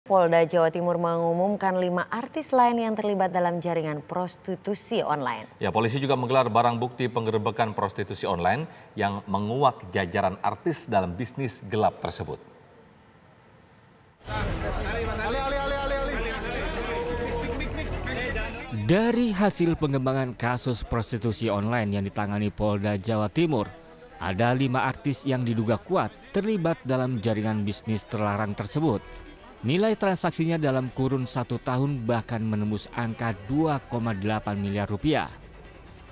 Polda Jawa Timur mengumumkan 5 artis lain yang terlibat dalam jaringan prostitusi online. Ya, polisi juga menggelar barang bukti penggerebekan prostitusi online yang menguak jajaran artis dalam bisnis gelap tersebut. Dari hasil pengembangan kasus prostitusi online yang ditangani Polda Jawa Timur, ada 5 artis yang diduga kuat terlibat dalam jaringan bisnis terlarang tersebut. Nilai transaksinya dalam kurun 1 tahun bahkan menembus angka 2,8 miliar rupiah.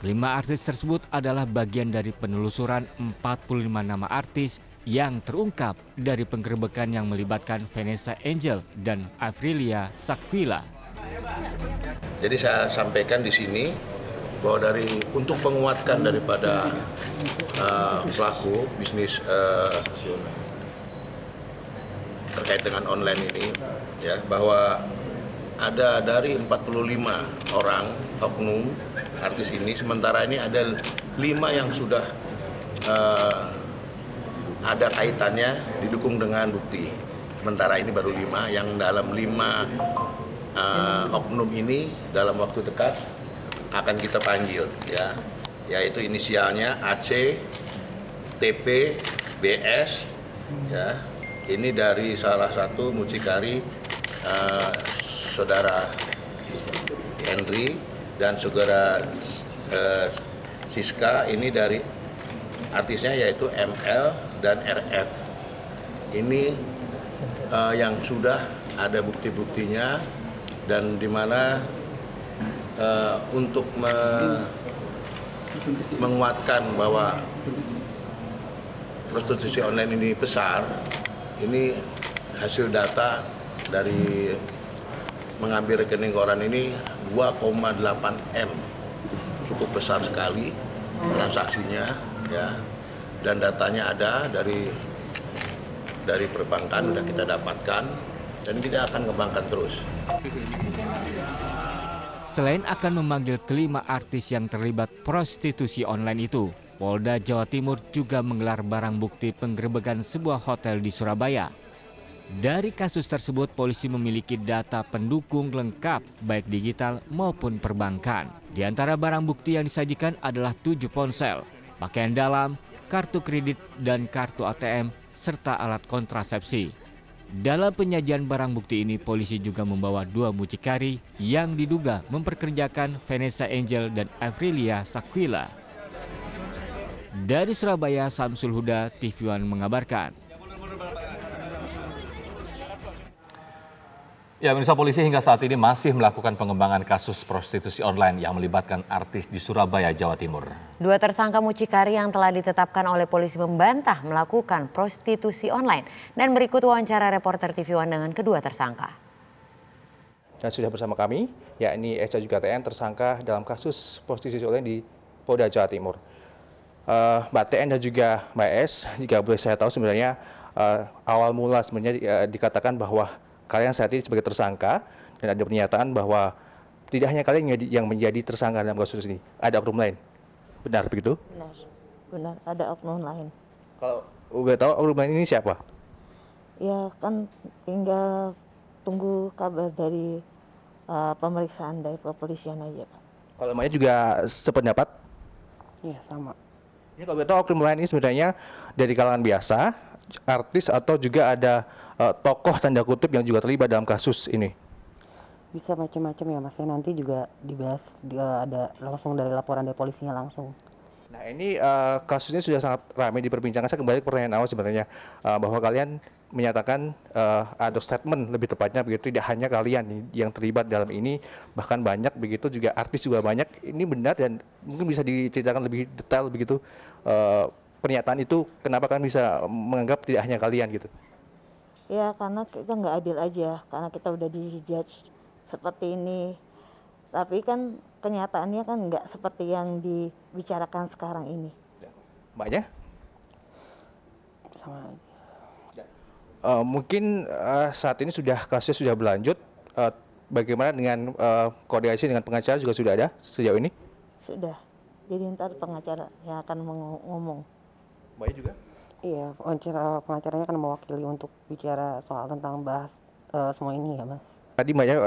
5 artis tersebut adalah bagian dari penelusuran 45 nama artis yang terungkap dari penggerebekan yang melibatkan Vanessa Angel dan Aprilia Sakwila. Jadi saya sampaikan di sini bahwa untuk penguatan daripada pelaku bisnis terkait dengan online ini, ya, bahwa ada dari 45 orang oknum artis ini, sementara ini ada 5 yang sudah ada kaitannya didukung dengan bukti. Sementara ini baru 5, yang dalam 5 oknum ini dalam waktu dekat akan kita panggil, ya, yaitu inisialnya AC, TP, BS, ya. Ini dari salah satu mucikari saudara Henry dan saudara Siska. Ini dari artisnya yaitu ML dan RF. Ini yang sudah ada bukti-buktinya dan di mana untuk menguatkan bahwa prostitusi online ini besar. Ini hasil data dari mengambil rekening koran ini 2,8 M, cukup besar sekali transaksinya, ya, dan datanya ada dari perbankan sudah kita dapatkan dan kita akan kembangkan terus. Selain akan memanggil ke-5 artis yang terlibat prostitusi online itu, Polda Jawa Timur juga menggelar barang bukti penggerebekan sebuah hotel di Surabaya. Dari kasus tersebut, polisi memiliki data pendukung lengkap baik digital maupun perbankan. Di antara barang bukti yang disajikan adalah 7 ponsel, pakaian dalam, kartu kredit dan kartu ATM, serta alat kontrasepsi. Dalam penyajian barang bukti ini, polisi juga membawa 2 mucikari yang diduga memperkerjakan Vanessa Angel dan Aprilia Sakwila. Dari Surabaya, Samsul Huda, TV One mengabarkan. Ya, pemirsa, polisi hingga saat ini masih melakukan pengembangan kasus prostitusi online yang melibatkan artis di Surabaya, Jawa Timur. 2 tersangka mucikari yang telah ditetapkan oleh polisi membantah melakukan prostitusi online. Dan berikut wawancara reporter TV One dengan kedua tersangka. Dan sudah bersama kami, yakni Esa juga TN, tersangka dalam kasus prostitusi online di Polda Jawa Timur. Mbak TN dan juga Mbak S, jika boleh saya tahu sebenarnya awal mula sebenarnya dikatakan bahwa kalian saat ini sebagai tersangka dan ada pernyataan bahwa tidak hanya kalian yang menjadi tersangka dalam kasus ini, ada oknum lain. Benar begitu? Benar, ada oknum lain. Kalau udah tahu oknum lain ini siapa? Ya kan tinggal tunggu kabar dari pemeriksaan dari kepolisian aja, Pak. Kalau namanya juga sependapat? Iya, sama. Ini kalau kita tahu oknum lain ini sebenarnya dari kalangan biasa, artis atau juga ada tokoh tanda kutip yang juga terlibat dalam kasus ini? Bisa macam-macam ya Mas, nanti juga dibahas, ada langsung dari laporan dari polisinya langsung. Nah ini kasusnya sudah sangat ramai diperbincangkan. Saya kembali ke pertanyaan awal sebenarnya, bahwa kalian menyatakan ada statement lebih tepatnya begitu, tidak hanya kalian yang terlibat dalam ini, bahkan banyak begitu juga artis juga banyak. Ini benar dan mungkin bisa diceritakan lebih detail begitu pernyataan itu, kenapa kalian bisa menganggap tidak hanya kalian gitu? Ya karena kita nggak adil aja, karena kita udah dijudge seperti ini. Tapi kan kenyataannya kan nggak seperti yang dibicarakan sekarang ini. Mbaknya? Sama aja. Mungkin saat ini kasusnya sudah berlanjut. Bagaimana dengan koordinasi dengan pengacara juga sudah ada sejauh ini? Sudah. Jadi ntar pengacara yang akan ngomong. Mbaknya juga? Iya, pengacaranya akan mewakili untuk bicara soal tentang bahas semua ini ya Mas. Tadi Mbak ya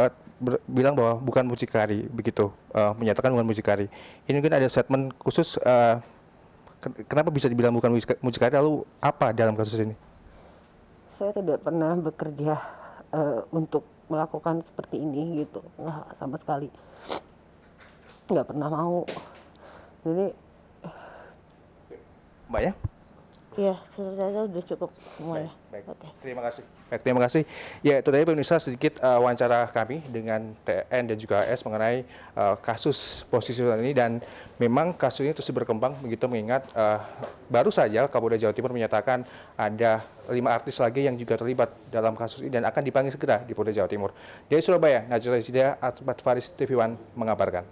bilang bahwa bukan mucikari, begitu, menyatakan bukan mucikari. Ini mungkin ada statement khusus, kenapa bisa dibilang bukan mucikari, lalu apa dalam kasus ini? Saya tidak pernah bekerja untuk melakukan seperti ini gitu, nggak sama sekali, nggak pernah mau. Jadi Mbak ya? Iya, saya udah cukup semuanya. Baik. Oke. Terima kasih. Baik, terima kasih. Ya, itu tadi pemirsa sedikit wawancara kami dengan TN dan juga AS mengenai kasus prostitusi ini, dan memang kasus ini terus berkembang begitu, mengingat baru saja Kapolda Jawa Timur menyatakan ada 5 artis lagi yang juga terlibat dalam kasus ini dan akan dipanggil segera di Polda Jawa Timur. Dari Surabaya, Najwa Zida, Ahmad Faris, TV One mengabarkan.